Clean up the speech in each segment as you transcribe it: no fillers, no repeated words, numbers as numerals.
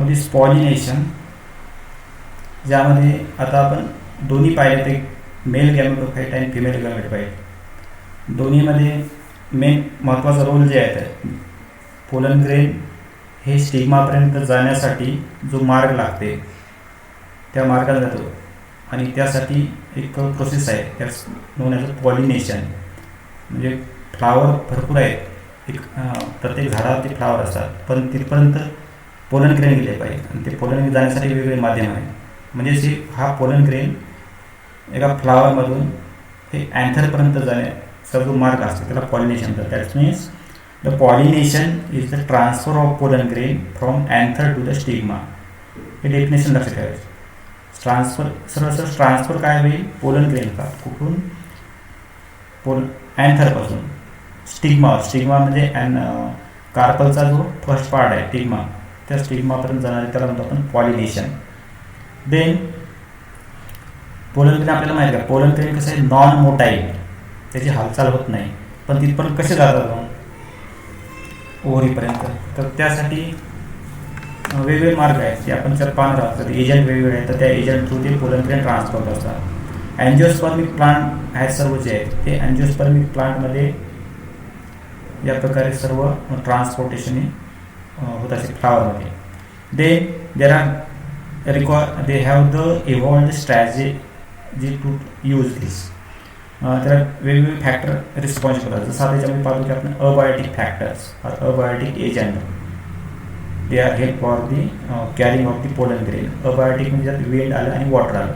दिस pollination, ज्यामध्ये आता आपण दोन्ही पाहिले, ते मेल गॅमेटोफाइट आणि फिमेल गॅमेटोफाइट दोन्हीमध्ये मेन महत्त्वाचा रोल जे आहे तर पोलन ग्रेन हे स्टिग्मापर्यंत जाण्यासाठी जो मार्ग लागते त्या मार्गाला जातो, आणि त्यासाठी एक प्रोसेस आहे त्यास नोन ॲज अ पॉलिनेशन. म्हणजे फ्लावर भरपूर आहेत, एक प्रत्येक झाडावरती फ्लावर असतात, पण तिथपर्यंत पोलन ग्रेन गेले पाहिजे, आणि ते पोलन ग्रेन जाण्यासाठी वेगवेगळे माध्यम आहे. म्हणजे हा पोलन ग्रेन एका फ्लावरमधून हे अँथरपर्यंत जाण्याचा जो मार्ग असतो त्याला पॉलिनेशन म्हणतात. That means the pollination is the transfer of pollen grain from anther to the stigma. हे डेफिनेशन लक्षात ठेवायचं. ट्रान्सफर काय होईल, पोलन ग्रेन का कुठून अँथरपासून स्टिग्मा म्हणजे कार्पलचा जो फर्स्ट पार्ट आहे स्टिग्मा, त्या स्टिग्मापर्यंत जाणारे त्याला म्हणतो आपण पॉलिनेशन. देन पोलन ग्रेन आपल्याला माहिती आहे, पोलन ग्रेन कसं आहे, नॉन मोटाईल, त्याची हालचाल होत नाही, पण तिथपर्यंत कसे जातात ओव्हरीपर्यंत, तर त्यासाठी वेगवेगळे मार्ग आहेत ते आपण जर पाहणार आहोत. तर एजंट वेगवेगळे आहेत, तर त्या एजंट थ्रू ते पोलन ग्रेन ट्रान्सफर होत असतात. अँजिओस्पर्मिक प्लांट आहेत सर्व जे आहेत ते अँजिओस्पर्मिक प्लांटमध्ये या प्रकारे सर्व ट्रान्सपोर्टेशन होत असते फ्लावरमध्ये. They have the evolved strategy to use this. त्याला वेगवेगळे फॅक्टर रिस्पॉन्सिबल असतात. जसं त्याच्यामध्ये पाहतो की आपण अबायोटिक फॅक्टर्स और abiotic agent they are help for the carrying of the pollen grain. Abiotic म्हणजे ज्यात विंड आलं आणि वॉटर आलं.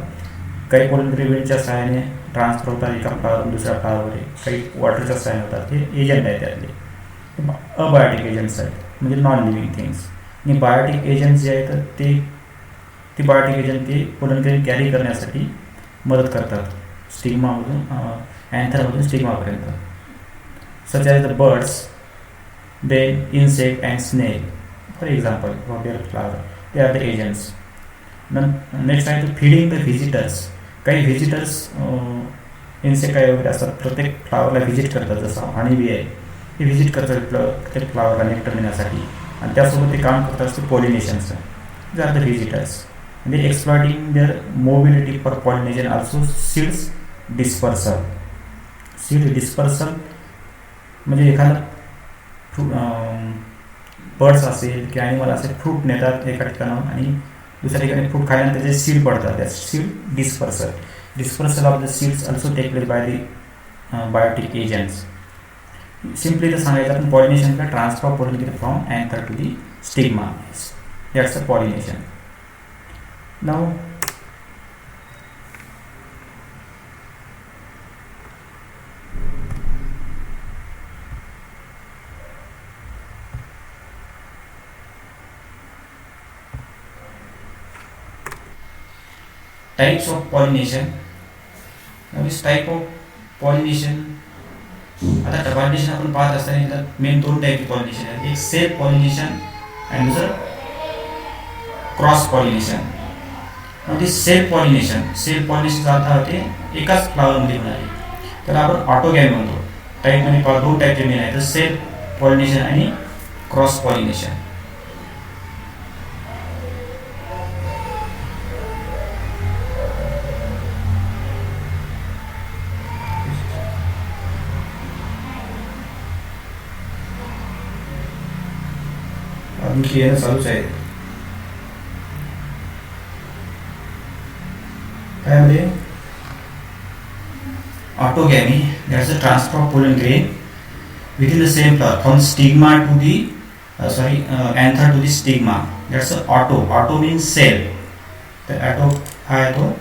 काही पोलन ग्रेन विंडच्या सहाय्याने ट्रान्सफर होतात एका फ्लावरवरून दुसऱ्या फ्लावरवर, काही वॉटरच्या सहाय्याने होतात. हे एजंट आहे त्यातले, अबायोटिक एजंट्स आहेत, म्हणजे नॉन लिव्हिंग थिंग्स. आणि बायोटिक एजंट्स जे आहेत ते बायोटिक एजंट ते पोलन ग्रेन कॅरी करण्यासाठी मदत करतात स्टिग्मामधून अँथरमधून स्टिग्मापर्यंत. Such as the birds, then insect and snail for example for their flower, ते आर द एजंट्स. नेक्स्ट आहे टू फिडिंग द व्हिजिटर्स. काही व्हिजिटर्स इन्सेक्ट काही वगैरे असतात, प्रत्येक फ्लावरला व्हिजिट करतात. जसं हनी बी आहे, ते व्हिजिट करतात प्रत्येक फ्लावरला नेक्टर नेण्यासाठी, आणि त्यासोबत ते काम करत असतं पॉलिनेशनचं. जे आर द व्हिजिटर्स. म्हणजे exploiting their mobility for pollination. Also seeds dispersal. Seed dispersal म्हणजे एखादं बर्ड्स असेल किंवा ॲनिमल असेल, फ्रूट नेतात एका ठिकाणाहून आणि दुसऱ्या ठिकाणी फ्रूट खाल्यानंतर त्याचे सीड पडतात, त्या seed dispersal of the seeds also take place by the biotic agents. Simply तर सांगायचं आपण पॉलिनेशनला transfer of pollen grain from anther to the stigma, that's a pollination. Now types of pollination. Now this type of pollination, आता pollination आपण पाहत असताना main दोन टाईपचे पॉलिनेशन आहेत. एक सेल्फ पॉलिनेशन आणि दुसरं क्रॉस पॉलिनेशन. म्हणजे सेल्फ पॉलिनेशनचा अर्थ होते एकाच फ्लावरमध्ये होणारे, तर आपण ऑटोगॅमी म्हणतो. टाईपमध्ये दोन टाईपचे मेन आहेत, सेल्फ पॉलिनेशन आणि क्रॉस पॉलिनेशन. येणं चालूच आहे. त्यामध्ये autogamy, that's the transfer of pollen grain within the same flower from stigma to the anther to the stigma. That's auto means self. तर ऑटो हा आहे तो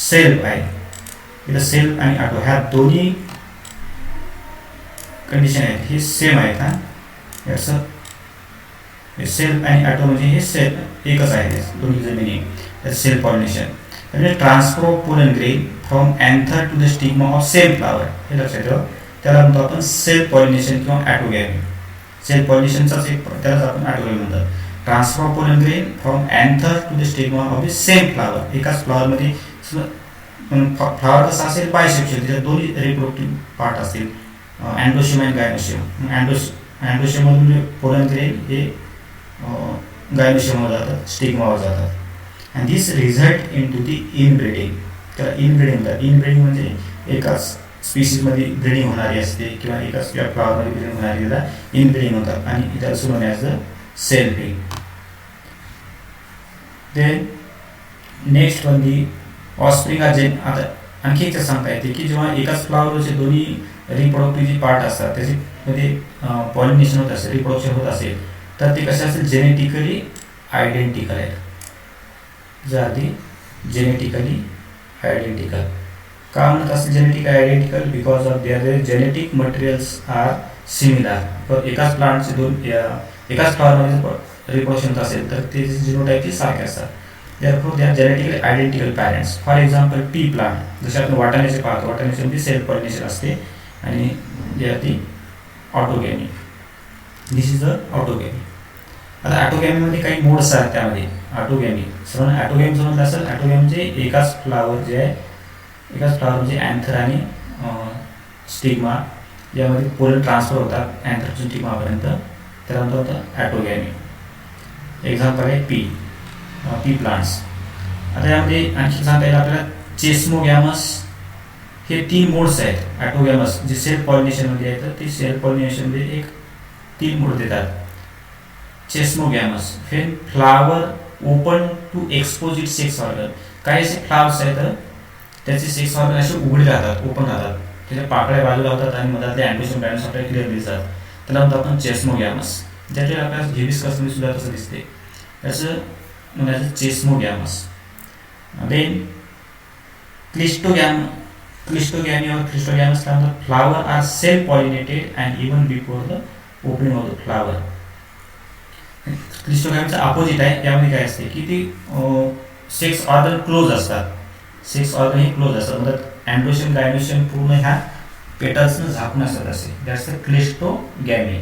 सेल्फ आहे. इथं सेल्फ आणि ऑटो ह्या दोन्ही कंडिशन आहेत, हे सेम आहेत. हा दॅट्स सेल्फ आणि ऑटो म्हणजे हे सेल्फ एकच आहे, दोन्हीचं मिनिंग. सेल्फ पॉलिनेशन म्हणजे transfer of pollen grain from anther to the stigma of same flower. हे लक्षात ठेवा, त्याला म्हणतो आपण सेल्फ पॉलिनेशन किंवा ऑटोगॅमी. सेल्फ पॉलिनेशनचाच एक त्यालाच आपण ऑटोगॅमी म्हणतात. Transfer of pollen grain from anther to the stigma of the same flower. एकाच फ्लावरमध्ये फ्लावर कसा असेल, बायसेक्शुअल, त्याच्यात दोन्ही रिप्रोडक्टिव्ह पार्ट असतील, अँडोशियम आणि गायनोशियम. अँडोशियममधून पोलन ग्रेन हे गायनोशियमवर जातात, स्टिग्मावर जातात. And this result into the inbreeding. त्याला इनब्रीडिंग म्हणतात. इनब्रीडिंग म्हणजे एकाच स्पीसीजमध्ये ब्रीडिंग होणारी असते किंवा एकाच फ्लॉवरमध्ये ब्रीडिंग होणारी त्याला इनब्रीडिंग होतात आणि त्याला सुरू as the selfing. Then next one the offspring हा जेन. आता आणखी एक सांगता येते की जेव्हा एकाच फ्लॉवरचे दोन्ही रिप्रोडक्टिव्ह जे पार्ट असतात त्याच्यामध्ये पॉलिनेशन होत असेल, रिप्रोडक्शन होत असेल, तर ते कसे असेल जेनेटिकली आयडेंटिकल आहेत. जे आधी जेनेटिकली आयडेंटिकल. का म्हणत असेल genetic identical? Because of there genetic materials are similar. एकाच प्लांटचे एकाच फ्लॉवरमध्ये रिप्रोडक्शन होत असेल तर ते जिनोटाईपचे सारखे असतात. therefore they are genetically identical parents. For example, pea plant, जसे आपण वाटाण्याचे पाहतो, वाटाण्याचे सेल्फ पॉलिनेशन असते आणि जे आहे ती ऑटोगॅमी. दिस इज द ऑटोगॅमी. आता ऑटोगॅमीमध्ये काही मोड्स आहेत. त्यामध्ये ऑटोगॅमी ऑटोगॅमी समजलं असेल. ऑटोगॅमी म्हणजे एकाच फ्लावर जे आहे, एकाच फ्लावर म्हणजे अँथर आणि स्टिग्मा यामध्ये पोलन ट्रान्सफर होतात अँथरपासून स्टिग्मापर्यंत, त्याला म्हणतात ऑटोगॅमी. एक्झाम्पल आहे पी प्लांट्स. आता यामध्ये आणखी सांगता येईल आपल्याला चेस्मोगॅमस. हे 3 मोड्स आहेत. ऑटोगॅमस जे सेल्फ पॉलिनेशनमध्ये आहेत, ते सेल्फ पॉलिनेशनमध्ये एक 3 मोड देतात. चेस्मोगॅमस हे flower open to expose it sex organ. काही असे फ्लावर्स आहेत त्याचे सेक्स ऑर्गन असे उघडे राहतात, ओपन राहतात, त्याच्या पाकळ्या बाजूला होतात आणि मधातले अँडोसियम बॅलन्स आपल्याला क्लिअर दिसतात. त्याला म्हणतो आपण चेस्मोगॅमस. ज्याचे आपल्याला हिबिस्कसमध्ये सुद्धा तसं दिसते, त्याचं म्हणायचं चेस्मोगॅमस. देन क्लिस्टोगॅमी और क्लिस्टोगॅमस का मतलब flower are self pollinated and even before the opening of the flower. क्लिस्टोगॅमचं अपोजिट आहे. त्यामध्ये काय असते की ती सेक्स ऑर्गन क्लोज असतात. सेक्स ऑर्गन हे क्लोज असतात, मतलब अँडोशियम गायनोशियम पूर्ण ह्या पेटल्सनं झाकून असतात असे. That's the cleistogamy.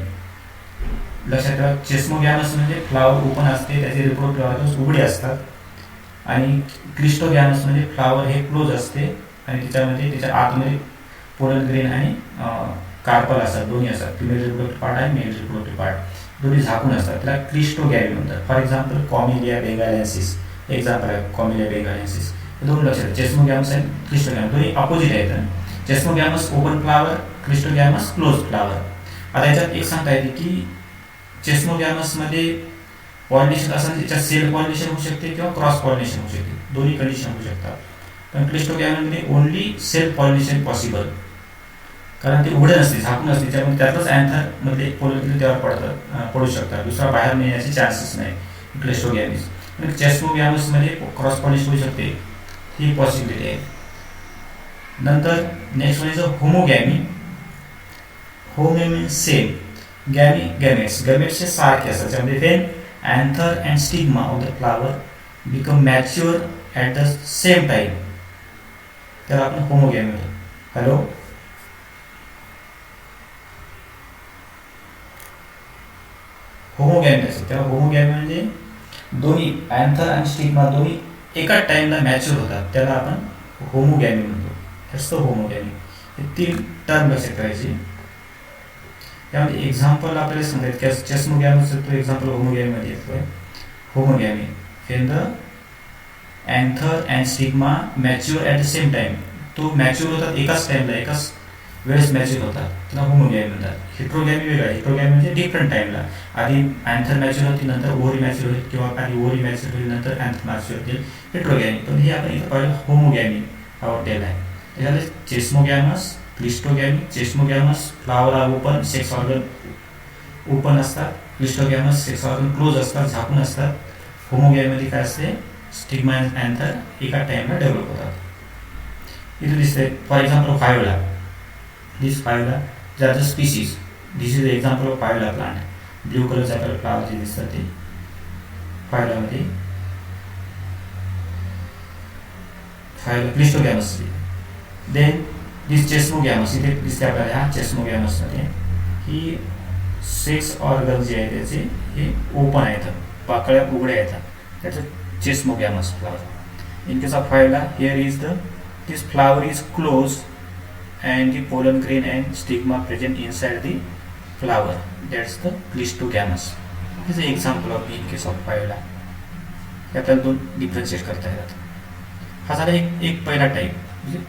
लक्षात ठेवा, चेस्मोगॅमस म्हणजे फ्लावर ओपन असते, त्याचे रिप्रोडक्टिव्ह ऑर्गन्स उघडे असतात. आणि क्लिस्टोगॅमस म्हणजे फ्लावर हे क्लोज असते आणि त्याच्यामध्ये त्याच्या आतमध्ये पोलन ग्रेन आणि कार्पल असतात, दोन्ही असतात. फिमेल रिप्रोडक्टिव्ह पार्ट आणि मेल रिप्रोडक्टिव्ह पार्ट दोन्ही झाकून असतात. त्याला क्लिस्टोगॅमी म्हणतात. फॉर एक्झाम्पल कॉमिलिया बेंगालेन्सिस एक्झाम्पल आहे. कॉमिलिया बेंगालेन्सिस हे दोन लक्षात. चेस्मोगॅमस आणि क्लिस्टोगॅमस दोन्ही अपोजिट आहेत. चेस्मोगॅमस ओपन फ्लावर, क्लिस्टोगॅमस क्लोज फ्लावर. आता याच्यात एक सांगता येते की चेस्मोगॅमसमध्ये पॉलिनेशन असं त्याच्यात सेल्फ पॉलिनेशन होऊ शकते किंवा क्रॉस पॉलिनेशन होऊ शकते, दोन्ही कंडिशन होऊ शकतात. पण क्लिस्टोगॅमीमध्ये ओनली सेल्फ पॉलिनेशन पॉसिबल, कारण ते उघडे नसते, झाकून असते, त्यामुळे त्यातच अँथरमध्ये पोलन त्यावर पडू शकतात, दुसरा बाहेर नेण्याचे चान्सेस नाही क्लिस्टोगॅमीज. पण चेस्मोगॅमसमध्ये क्रॉस पॉलिनेशन होऊ शकते, ही पॉसिबिलिटी आहे. नंतर नेक्स्ट म्हणजे होमोगॅमी. होमो मीन्स सेम, गॅमेट्स हे सारखे असतात. त्यामध्ये when anther and stigma of the flower become mature at the same time, त्याला आपण होमोगॅमी म्हणतो. हॅलो, होमोगॅमी असते. तेव्हा होमोगॅमी म्हणजे दोन्ही अँथर आणि स्टिग्मा दोन्ही एकाच टाईमला मॅच्युअर होतात, त्याला आपण होमोगॅमी म्हणतो. हेच तो होमोगॅमी. हे 3 टर्म लक्षात करायची. त्यामध्ये एक्झाम्पल आपल्याला सांगतात. चेस्मोगॅमसचं तो एक्झाम्पल होमोगॅमीमध्ये येतोय. Homogamy when the anther and stigma mature at the same time, तो मॅच्युअर होतात एकाच टाईमला, एकाच वेळेस मॅच्युअर होतात, त्याला होमोगॅमी म्हणतात. हिट्रोगॅमी वेगळा. हिट्रोगॅमी म्हणजे डिफरंट टाईमला, आधी अँथर मॅच्युअर होती, नंतर ओव्हरी मॅच्युअर होईल, किंवा आधी ओव्हरी मॅच्युअर होईल, नंतर अँथर मॅच्युअर होतील, हिट्रोगॅमी. पण हे आपण इथं पाहिलं होमोगॅमी हा हॉटेल आहे. त्याच्यामध्ये chasmogamous, cleistogamy. Chasmogamous flower are open, sex organ open असतात. क्लिस्टोगॅमस सेक्स ऑर्गन क्लोज असतात, झाकून असतात. होमोगॅमीमध्ये काय असते, स्टिग्मा अँड अँथर एका टाईमला डेव्हलप होतात. इथे दिसते for example viola. This viola that the species. This is the example of viola plant. Blue कलरचे आपल्याला फ्लावर जे दिसतात ते फायोलामध्ये. फायोला क्लिस्टोगॅमस. देन दिस चेस्मोगॅमस, इथे दिसते आपल्याला ह्या चेस्मोगॅमसमध्ये ही सेक्स ऑर्गन जे आहे त्याचे हे ओपन आहेत, पाकळ्या उघड्या येतात, त्याचं chasmogamous flower. In case of viola here is the this flower is close and the pollen grain and stigma present inside the flower, that's the clistogamy. हेच example of in case of viola हे आपल्याला दोन differentiate करता येतात. हा झाला एक पहिला टाईप. म्हणजे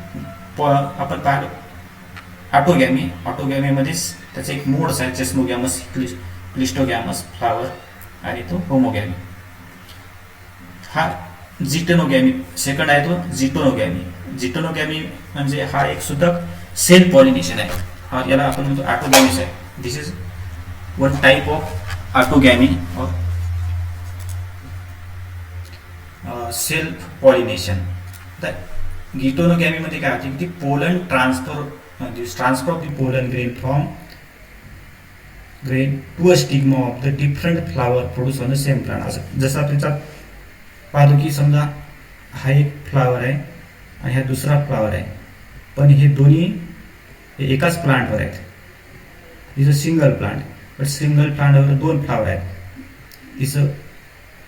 आपण पाहिलं ऑटोगॅमी. ऑटोगॅमीमध्येच त्याचे एक मोड्स आहेत, चेस्मोगॅमस, क्लिस्टोगॅमस, फ्लावर आणि तो होमोगॅमी. हा जिटेनोगॅमी सेकंड आहे तो जिटोनोगॅमी. जिटोनोगॅमी म्हणजे हा एक सुद्धा सेल पॉलिनेशन आहे. हा याला आपण म्हणतो ऑटोगॅमीस आहे. This is one type of autogamy or self pollination. तर गिटोनोगॅमीमध्ये काय होते की pollen transfer of the pollen grain from grain to a stigma of the different flower produce on the same plant. असं जसं आपण त्याचा पाहतो की समजा हा एक फ्लावर आहे आणि हा दुसरा फ्लावर आहे, पण हे दोन्ही एकाच प्लांटवर आहेत. तिचं सिंगल प्लांट, पण सिंगल प्लांटवर दोन फ्लावर आहेत. तिचं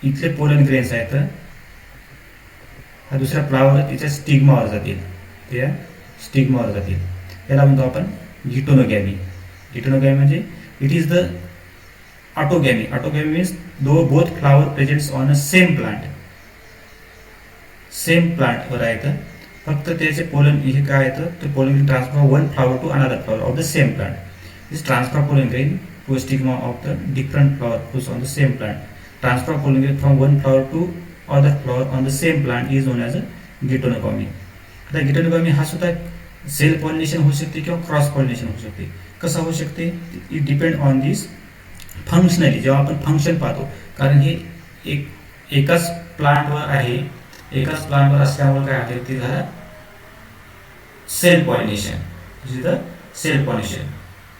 इथले पोलन ग्रेन्स आहेत, हा दुसरा फ्लावर तिच्या स्टिग्मावर जातील, त्या स्टिग्मावर जातील. याला म्हणतो आपण गिटोनोगॅमी. गिटोनोगॅमी म्हणजे it is the autogamy. Autogamy means both flower presents on a same plant. Same प्लांटवर आहेत, फक्त त्याचे पोलन हे काय येतं, ते pollen transfer one flower to another flower of the same plant. This transfer pollen grain to a stigma of the different flower produce on the same plant. Transfer pollen grain from one flower to other flower on the same plant is known as a गिटोनोगॅमी. आता गिटोनोगॅमी हा सुद्धा sale pollination होऊ शकते किंवा cross pollination होऊ शकते. कसं होऊ शकते, it depend on this functionally. जेव्हा आपण फंक्शन पाहतो, कारण हे एकाच प्लांटवर आहे, एकाच प्लांटवर असल्यामुळे काय होते ते झालं सेल पॉलिनेशन. Self pollination.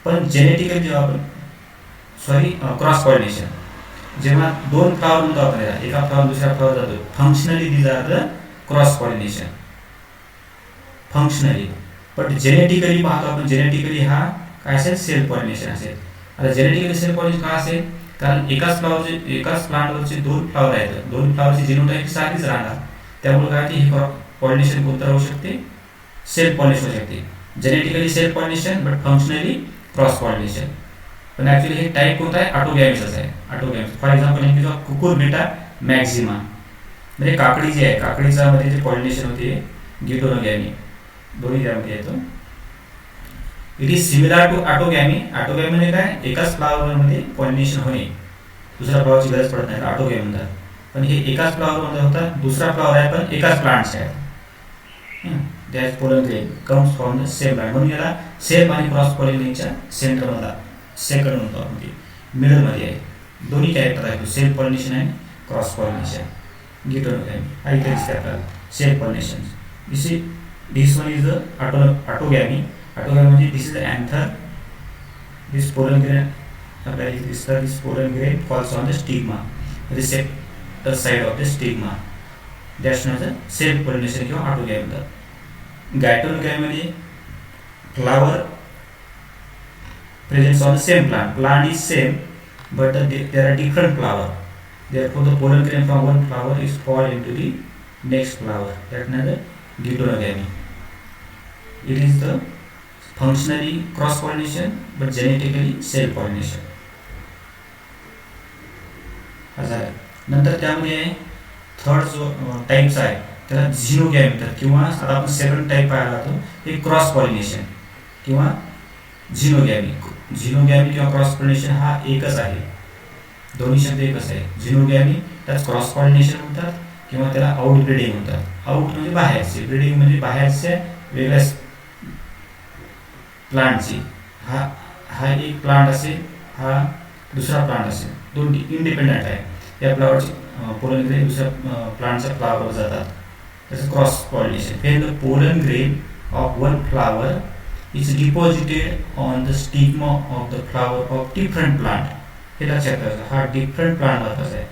पण जेनेटिकली जेव्हा आपण क्रॉस पॉलिनेशन, जेव्हा दोन फ्लावर म्हणतो आपण, एका फ्लावर दुसऱ्या फ्लावर जातो, functionally these are the cross pollination functionally. पण जेनेटिकली पाहतो आपण, जेनेटिकली हा काय असेल, सेल पॉलिनेशन असेल. आता जेनेटिकली सेल पॉलिनेशन का असेल, कारण एकाच प्लांटवरचे दोन फ्लावर आहेत, दोन फ्लावरची जिनोटाईप सारखीच राहणार, त्यामुळे काय हे पॉलिनेशन कोणतं राहू शकते, सेल पॉलिनेशन होऊ शकते. Genetically self pollination but functionally cross pollination. पण ऍक्च्युअली हे टाईप कोणता आहे, ऑटोगॅमिसच आहे. Autogamous for example Cucurbita maxima, म्हणजे काकडी जी आहे, काकडीचा मध्ये जे पॉलिनेशन होते गिटोनोगॅमी, दोन्ही त्यामध्ये येतो. It is similar to autogamy. Autogamy म्हणजे काय, एकाच फ्लावरमध्ये पॉलिनेशन होणे, दुसऱ्या फ्लावरची गरज पडत नाही, ऑटोगॅमी म्हणतात. पण हे एकाच फ्लावरमध्ये होतात, दुसरा फ्लावर आहे पण एकाच प्लांटचे आहे. That pollen grain comes from the same plant. म्हणून याला सेल्फ आणि क्रॉस पॉलिनेशनच्या सेंटरमध्ये सेकंड म्हणतो आपण, ते मिडलमध्ये आहे. दोन्ही कॅरेक्टर आहेत, सेल्फ पॉलिनेशन आणि क्रॉस पॉलिनेशन. गिटोनोगॅमी हा इथे दिसते आपल्याला, self pollination. This one is the autogamy. Autogamy म्हणजे this is the anther. This pollen grain आपल्याला इथे दिसतं, this pollen grain falls on the stigma, receptor side of the stigma. That's not the self pollination किंवा autogamy म्हणतात. Geitonogamy म्हणजे flower presents on the same plant. Plant is same, but there are different flower. Therefore, the pollen grain from one flower is fall into the next flower. That's another गिटोनोगॅमी. It is the functionally cross pollination, but genetically cell pollination. नंतर त्यामध्ये third जो types आहे त्याला झिनोगॅमी म्हणतात, किंवा आता आपण second type पाहायला जातो हे क्रॉस पॉलिनेशन किंवा झिनोगॅमी. झिनोगॅमी किंवा क्रॉस पॉलिनेशन हा एकच आहे, दोन्ही शब्द एकच आहे. झिनोगॅमी त्यात क्रॉस पॉलिनेशन म्हणतात किंवा त्याला आउट ब्रीडिंग म्हणतात. आउट म्हणजे बाहेरचे, ब्रीडिंग म्हणजे बाहेरच्या वेगळ्या प्लांटची. हा एक प्लांट असेल, हा दुसरा प्लांट असेल, दोन इंडिपेंडंट आहे. या फ्लावरची पोलन ग्रेन दुसऱ्या प्लांटच्या फ्लावरवर जातात, त्याचं cross pollination. Wien the pollen grain of one flower is deposited on the stigma of the flower of different plant. हे लक्षात ठेवायचं, हा डिफरंट प्लांट महत्वाचा आहे.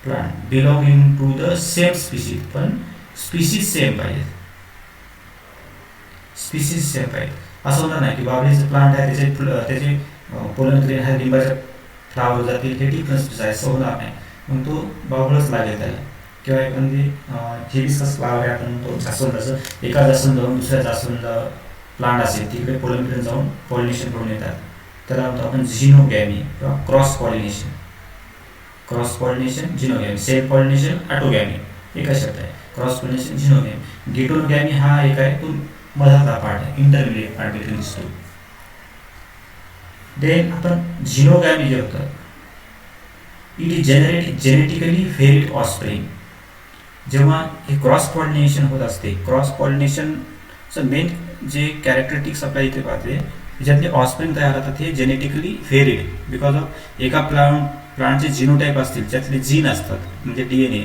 Plant belonging to the same species, पण स्पीसीज सेम पाहिजे, स्पीसीज सेम पाहिजे. असं होणार नाही की बाबळीचं प्लांट आहे त्याचे पोलन ग्रेन हा लिंबाच्या फ्लावर जातील, हे डिफरंट स्पीसीज आहे, असं होणार नाही. मग तो बाबळच लागेल त्याला. किंवा एखादी हिबिस्कस फ्लावर आहे आपण म्हणतो जास्वंदाचं, एका जास्वंद जाऊन दुसऱ्या जास्वंद प्लांट असेल तिकडे पोलन ग्रेन जाऊन पॉलिनेशन करून येतात, त्याला म्हणतो आपण झिनोगॅमी किंवा cross pollination. Cross pollination xenogamy, self pollination autogamy एकच शब्द आहे. Cross pollination झिनोगॅमी. गिटोनोगॅमी हा एक आहे तो मधातला पार्ट आहे, intermediate part between this two. Then आपण झिनोगॅमी जे होतं, it is genetically varied offspring. जेव्हा हे क्रॉस पॉलिनेशन होत असते, क्रॉस पॉलिनेशनचं मेन जे कॅरेक्टरिस्टिक्स आपल्याला इथे पाहते, ज्यातले ऑस्प्रिंग तयार होतात हे जेनेटिकली व्हेरिड बिकॉज ऑफ एका प्लांटचे जिनोटाईप असतील, त्यातले जीन असतात म्हणजे DNA,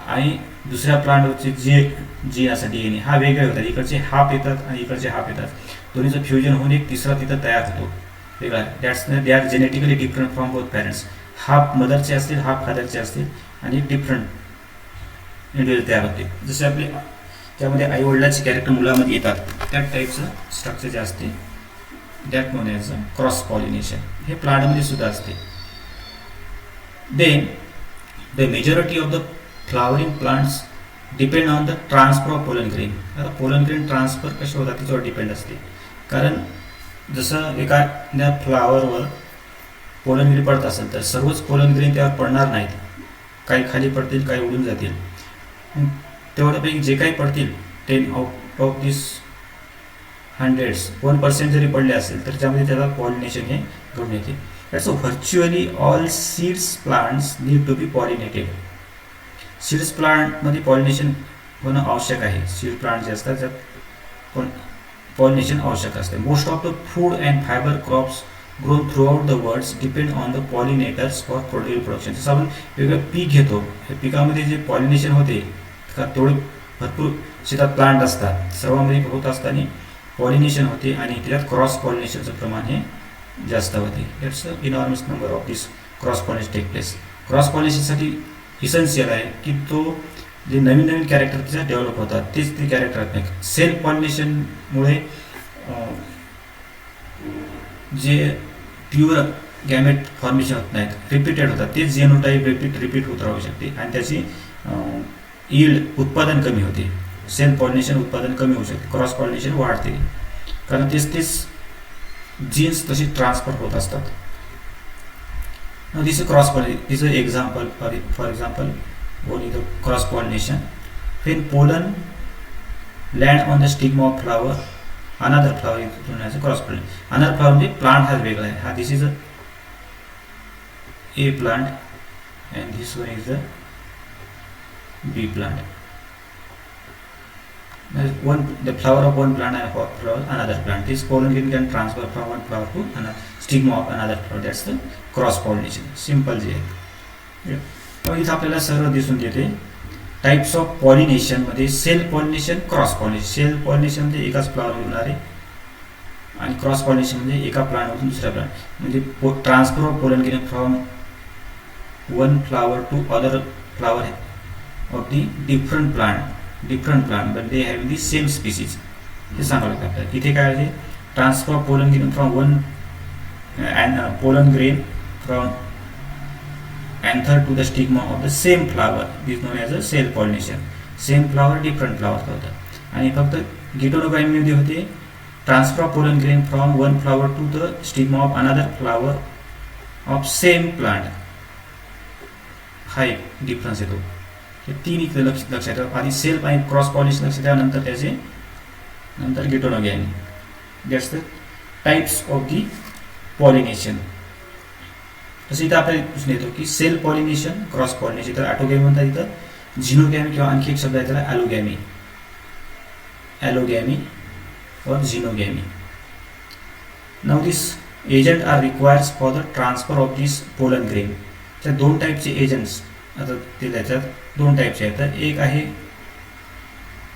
आणि दुसऱ्या प्लांटवरचे जे जीन असतात DNA हा वेगळे होतात. इकडचे हाफ येतात आणि इकडचे हाफ येतात, दोन्हीचं फ्युजन होऊन एक तिसरा तिथं तयार होतो वेगळा. They are genetically different from both parents. Half मदरचे असतील, हाफ फादरचे असतील, आणि डिफरंट इंडिव्हिज्युअल तयार होते. जसे आपले त्यामध्ये आई वडिलांचे कॅरेक्टर मुलामध्ये येतात, त्या टाईपचं स्ट्रक्चर जे असते that known as cross pollination. हे प्लांटमध्ये सुद्धा असते. Then the majority of the flowering plants depend on the transfer of pollen grain. आता पोलन ग्रेन ट्रान्सफर कसे होतात त्याच्यावर डिपेंड असते, कारण जसं एखाद्या फ्लावरवर पोलन ग्रेन पडत असेल तर सर्वच पोलन ग्रेन त्यावर पडणार नाहीत, काही खाली पडतील, काही उडून जातील. तेवढ्यापैकी जे काही पडतील 10 आउट ऑफ दिस 100 1% जरी पडले असेल तर त्यामध्ये त्याला पॉलिनेशन हे घडून येते. So virtually all seeds plants need to be pollinated. Seeds प्लांटमध्ये पॉलिनेशन होणं आवश्यक आहे. सीड प्लांट जे असतात त्यात पॉलिनेशन आवश्यक असते. Most of the food and fibre crops grown through out the world depend on the pollinators for production. जसं आपण वेगळं पीक घेतो, त्या पिकामध्ये जे पॉलिनेशन होते का तेवढे भरपूर शेतात प्लांट असतात, सर्वांमध्ये होत असताना पॉलिनेशन होते आणि त्याच्यात क्रॉस पॉलिनेशनचं प्रमाण हे जास्त होते. It's enormous number of this cross pollination take place. Cross पॉलिनेशनसाठी इसेन्शियल आहे की तो जे नवीन नवीन कॅरेक्टर त्याच्यात डेव्हलप होतात तेच ते कॅरेक्टर आहेत. सेल्फ पॉलिनेशनमुळे जे प्युअर गॅमेट फॉर्मेशन होत नाहीत, रिपीटेड होतात, तेच जेनोटाईप रिपीट होत राहू शकते आणि त्याची यील्ड उत्पादन कमी होते. सेल्फ पॉलिनेशन उत्पादन कमी होऊ शकते, क्रॉस पॉलिनेशन वाढते, कारण तेच जीन्स तशी ट्रान्सफर होत असतात. This cross pollination, this example for example only the cross pollination. When pollen land on the stigma of flower, another flower is known as a cross pollination. Another flower म्हणजे plant हा वेगळा आहे. हा this is a plant and this one is the B plant. The flower of one plant and flower another plant. This pollen can transfer from one flower to another stigma of another flower. That's the cross pollination. Simple जे आहे. इथं आपल्याला सर्व दिसून येते types of पॉलिनेशनमध्ये self pollination, cross pollination. Self pollination म्हणजे एकाच फ्लावर होणार आहे आणि क्रॉस पॉलिनेशन म्हणजे एका प्लांटमधून दुसऱ्या प्लांट, म्हणजे transfer of pollen grain from one flower to other flower of the different plant but they have the same species. हे सांगावं लागतं आपल्याला. इथे काय आहे, transfer of pollen grain from one pollen grain from anther to the stigma of the same flower is known as a self pollination. Same flower different flowers होतात. आणि फक्त गिटोनोगॅमी मध्ये होते transfer of pollen grain from one flower to the stigma of another flower of same plant. हा एक difference येतो. हे तीन इकडे लक्षात ठेवा. आधी सेल्फ आणि क्रॉस पॉलिनेशन लक्षात ठेवा, नंतर geitonogamy. That's the types of the pollination. तसं इथं आपल्याला दिसून येतो की सेल्फ पॉलिनेशन, क्रॉस पॉलिनेशन, तर ऑटोगॅमी म्हणतात, इथं झिनोगॅमी किंवा आणखी एक शब्द आहे त्याला ॲलोगॅमी और xenogamy. Now this agent are requires for the transfer of this pollen grain. त्या दोन टाईपचे एजंट्स आता ते त्याच्यात दोन टाईपचे आहेत. तर एक आहे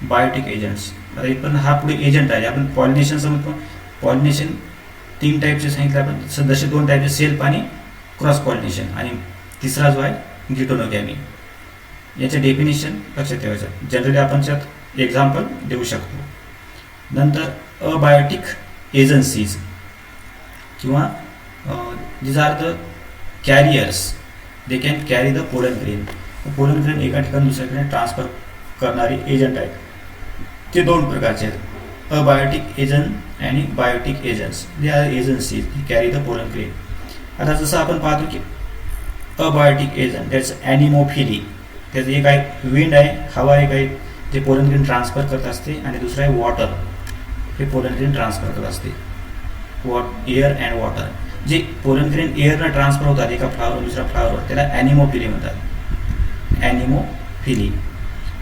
बायोटिक एजंट्स. आता पण हा पुढे एजंट आहे. आपण पॉलिनेशन समजतो, पॉलिनेशन तीन टाईपचे सांगितले आपण, जसे दोन टाईपचे सेल्फ आणि क्रॉस पॉलिनेशन, आणि तिसरा जो आहे गिटोनोगॅमी. याचे डेफिनेशन लक्षात ठेवायचं. जनरली आपण त्यात एक्झाम्पल देऊ शकतो. नंतर अबायोटिक एजन्सीज किंवा these are the carriers, they can carry the pollen grain. Pollen grain एका ठिकाणी दुसऱ्याकडे ट्रान्सफर करणारे एजंट आहेत. ते दोन प्रकारचे आहेत, अबायोटिक एजंट आणि biotic agents. They are agencies carry the pollen grain. आता जसं आपण पाहतो की अबायोटिक एजंट दॅट्स ॲनिमोफिली. त्याचं एक आहे विंड आहे, हवा एक आहे जे पोलन ग्रेन ट्रान्सफर करत असते, आणि दुसरं आहे वॉटर, हे पोलन ग्रेन ट्रान्सफर करत असते. Air and water. जे पोलन ग्रेन एअरनं ट्रान्सफर होतात एका फ्लावरवर दुसऱ्या फ्लावरवर, त्याला ॲनिमोफिली म्हणतात, ॲनिमोफिली.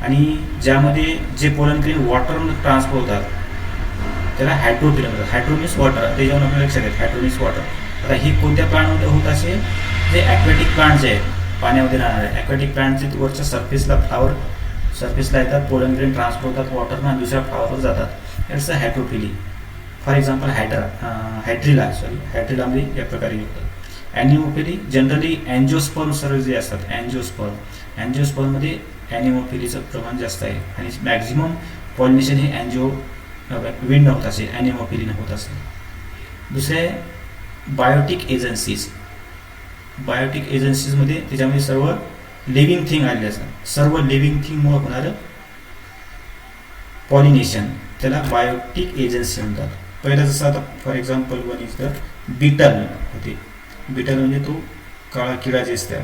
आणि ज्यामध्ये जे पोलन ग्रेन वॉटरनं ट्रान्सफर होतात त्याला हायड्रोफिली म्हणतात. हायड्रो मीन्स वॉटर, त्याच्यावर आपल्याला लक्षात येईल हायड्रो मीन्स वॉटर. आता हे कोणत्या प्लांटमध्ये होत असेल, जे ॲक्वॅटिक प्लांट जे आहेत पाण्यामध्ये राहणारे ॲक्वॅटिक प्लांटचे वरच्या सरफेसला फ्लावर सरफेसला येतात, पोलन ग्रेन ट्रान्सफर होतात वॉटरनं आणि दुसऱ्या फ्लावरवर जातात. It's a hydrophily. For example हायड्रिलामध्ये या प्रकारे होतात. ॲनिमोफिली जनरली अँजिओस्पर्म सर्व जे असतात, अँजिओस्पर्ममध्ये ॲनिमोफिलीचं प्रमाण जास्त आहे, आणि मॅक्झिमम पॉलिनेशन हे विंड होत असेल, ॲनिमोफिलीनं होत असेल. दुसरे बायोटिक एजन्सीज. बायोटिक एजन्सीजमध्ये त्याच्यामध्ये सर्व लिव्हिंग थिंग आलेले असतात. सर्व लिव्हिंग थिंगमुळे होणारं पॉलिनेशन त्याला बायोटिक एजन्सी म्हणतात. पहिलं जसं आता for example one is the beetle होते. बिटल म्हणजे तो काळा किडा जे असते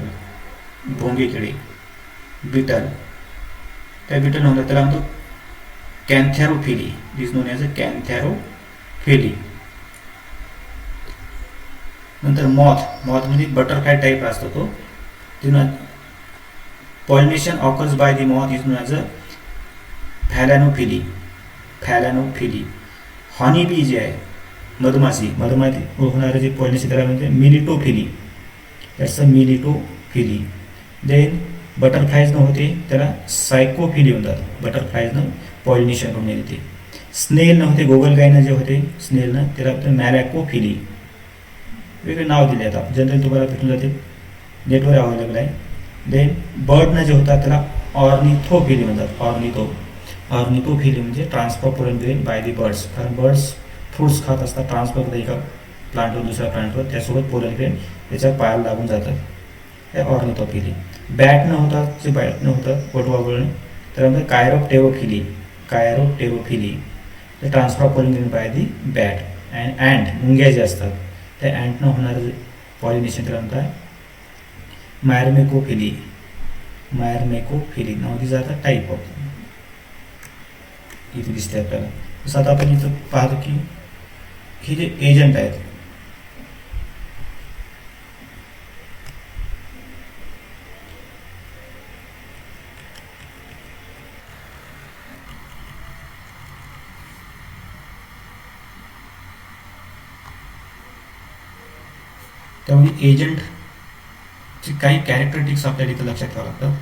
भोंगे किडे, बिटल. त्या बिटल म्हणतात त्याला म्हणतो cantharophily, is known as a cantharophily. नंतर मॉथ म्हणजे बटरफ्लाय टाईप असतो तो. Pollination occurs by the moth is known as a phalaenophily. Honey bee जे आहे मधमाशी होणारे जे पॉलिनेशन त्याला म्हणजे मिलिटोफिली. That's a मिलिटोफिली. देन बटरफ्लायजनं होते त्याला सायकोफिली म्हणतात. बटरफ्लायजनं पॉलिनेशन होऊन येते. स्नेलनं होते, गोगलगायनं जे होते स्नेलनं त्याला मॅरॅकोफिली. वेगळे नाव दिले आता जनरल तुम्हाला भेटून जाते, नेटवर अवेलेबल आहे. देन बर्डनं जे होतात त्याला ऑर्निथोफिली म्हणतात. ऑर्निथोफिली म्हणजे transfer pollen grain by the birds. कारण बर्ड्स फ्रूट्स खात असतात, ट्रान्सफर करतात एका प्लांटवर दुसऱ्या प्लांटवर, त्यासोबत पोलन ग्रेन त्याच्या पायाला लागून जातात. हे ऑर्निथोफिली. बॅटनं होतात, जे बॅटनं होतात वटवाघूळने त्यानंतर कायरोप्टेरोफिली. ते transfer pollen grain by the bat. And मुंग्या जे असतात त्या अँटनं होणारं जे पॉलिनेशन त्याला म्हणतात मायरमेकोफिली. नाव दिसं आता टाईप ऑफ इथे दिसते आपल्याला. जसं आता आपण इथं पाहतो की हे जे एजंट आहेत त्यामुळे एजंटची काही कॅरेक्टरिस्टिक्स आपल्याला इथं लक्षात घ्यावं लागतं.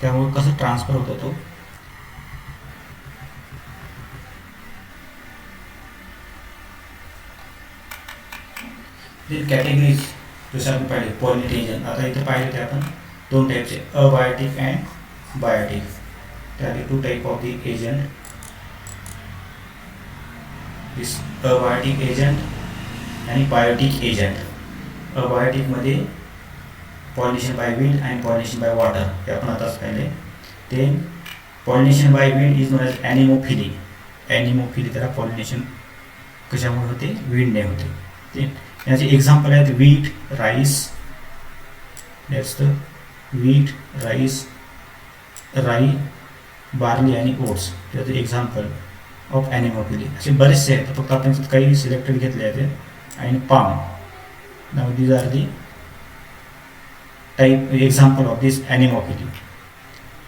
त्यामुळे कसं ट्रान्सफर होतो तो. कॅटेगरीज जसं आपण पाहिले पॉलिनेट एजंट. आता इथे पाहिले ते आपण दोन टाईपचे अबायोटिक अँड बायोटिक. त्यामध्ये two type of the agent. This abiotic agent आणि बायोटिक एजंट. अबायोटिकमध्ये पॉलिनेशन बाय विंड आणि पॉलिनेशन बाय वॉटर हे आपण आताच पाहिले. ते pollination by wind is known as anemophily. त्याला पॉलिनेशन कशामुळे होते, विंडने होते. ते याचे एक्झाम्पल आहेत wheat, rice. Next wheat, rice, राई, बार्ली आणि ओट्स. त्याचे एक्झाम्पल ऑफ ॲनिमोफिली. असे बरेचसे आहेत, फक्त आपण काही सिलेक्टेड घेतले आहेत. आणि पाम. नाव these are the type example of this anemophily.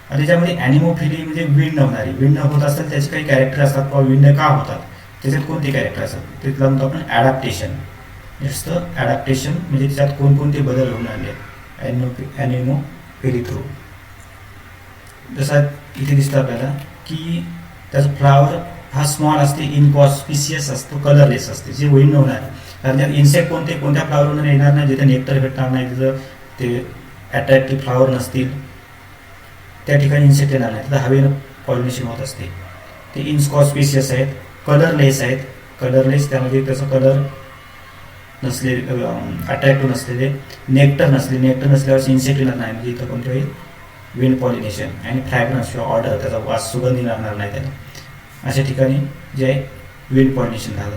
आणि त्याच्यामध्ये ॲनिमोफिली म्हणजे विंड होणारी. विंड होत असतात त्याचे काही कॅरेक्टर असतात, किंवा विंड का होतात त्याच्यात कोणते कॅरेक्टर असतात ते म्हणतो आपण ॲडॅप्टेशन. इट्स द ॲडॅप्टेशन म्हणजे त्याच्यात कोणकोणते बदल होऊन आले ॲनिमोफिली थ्रू. जसं इथे दिसतं आपल्याला की त्याचा फ्लावर हा स्मॉल असते, इनकॉस्पिशियस असतो, कलरलेस असते, जे विंड होणार. कारण त्यात इन्सेक्ट कोणत्या फ्लावरवरून येणार नाही, जिथे नेक्टर भेटणार नाही, तिथं ते अट्रॅक्टिव्ह फ्लावर नसतील त्या ठिकाणी इन्सेक्ट येणार नाही, तिथं हवेनं पॉलिनेशन होत असते. ते इनकॉस्पिशियस आहेत, कलरलेस आहेत. त्यामध्ये त्याचा कलर नसले, अट्रॅक्टिव्ह नसलेले, नेक्टर नसल्यावर इन्सेक्ट येणार नाही, म्हणजे इथं कोणते होईल विंड पॉलिनेशन. आणि फ्रॅग्रन्स किंवा ऑर्डर, त्याचा वास सुगंधी लागणार नाही त्याला. अशा ठिकाणी जे आहे विंड पॉलिनेशन झालं.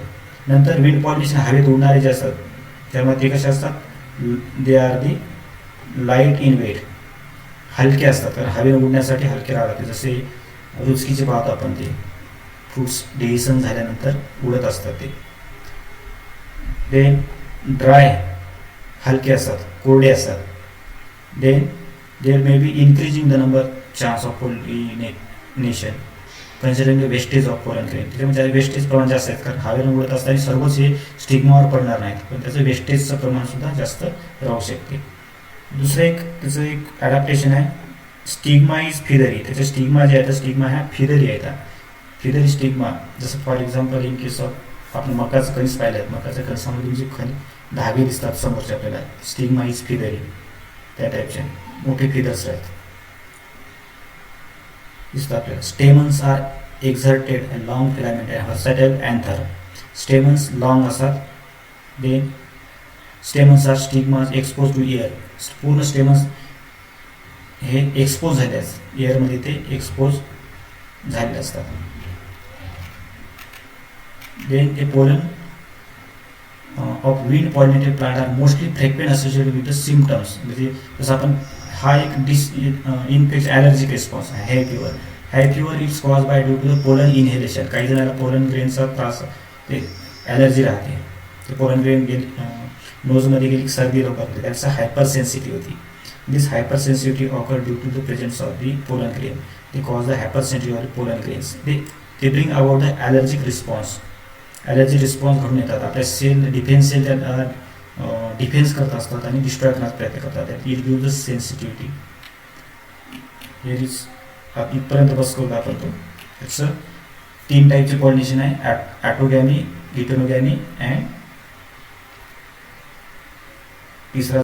नंतर विंड पॉलिनेशन हवेत उडणारे जे असतात त्यामुळे ते कसे असतात, they are the light in weight, हलके असतात कारण हवेनं उडण्यासाठी हलके राहावं लागते. जसे रुचकीचे पाहतो आपण, ते फ्रूट्स डिहिसन झाल्यानंतर उडत असतात ते. देन ड्राय, हलके असतात, कोरडे असतात. Then there may be increasing the number chance of pollination considering the wastage of pollen grain. त्याच्यामध्ये वेस्टेज प्रमाण जास्त आहेत कारण हवेनं उडत असताना सर्वच हे स्टिग्मावर पडणार नाहीत, पण त्याचं वेस्टेजचं प्रमाण सुद्धा जास्त राहू शकते. दुसरं एक त्याचं एक ॲडॅप्टेशन आहे, स्टिग्मा इज फिदरी. त्याचे स्टिग्मा जे आहे, तर स्टिग्मा ह्या फिदरी आहेत. फिदरी स्टिग्मा, जसं for example in case of आपण मकाचं कणीस पाहिलं आहे, मकाच्या कणसामधून जे धागे दिसतात समोरच्या आपल्याला, स्टिग्मा इज फिदरी, त्या टाईपचे मोठे फिदर्स आहेत दिसतात आपल्याला. Stamens are exerted and long filament and versatile anther. Stamens long असतात. Then stamens are stigmas expose to air. पूर्ण स्टेमन्स हे एक्सपोज झाले असतात, एअरमध्ये ते एक्सपोज झालेले असतात. देन ते pollen of wind pollinated plant are mostly frequent associated with the symptoms. म्हणजे जसं आपण हा एक इन्फेक्शन ॲलर्जिक रिस्पॉन्स आहे. Hay fever, hay fever it's cause by due to the pollen inhalation. काही जणांना पोलन ग्रेनचा त्रास, ते ॲलर्जी राहते, ते पोलन ग्रेन नोजमध्ये गेली सर्दी लवकर होते, त्याचा hyper sensitivity. This hyper sensitivity occur due to the presence of the pollen grain. ते cause the hyper sensitivity of pollen grains. ते bring about the allergic response. Allergy response घडून येतात. आपल्या सेल, डिफेन्स सेल त्या defence करत असतात आणि destroy करण्याचा प्रयत्न करतात. It give the sensitivity. हे इज इथपर्यंत बस करू आपण. तो त्याचं 3 टाईपचे पॉलिनेशन आहे, ॲटोगॅमी, गिटोनोगॅमी अँड तिसरा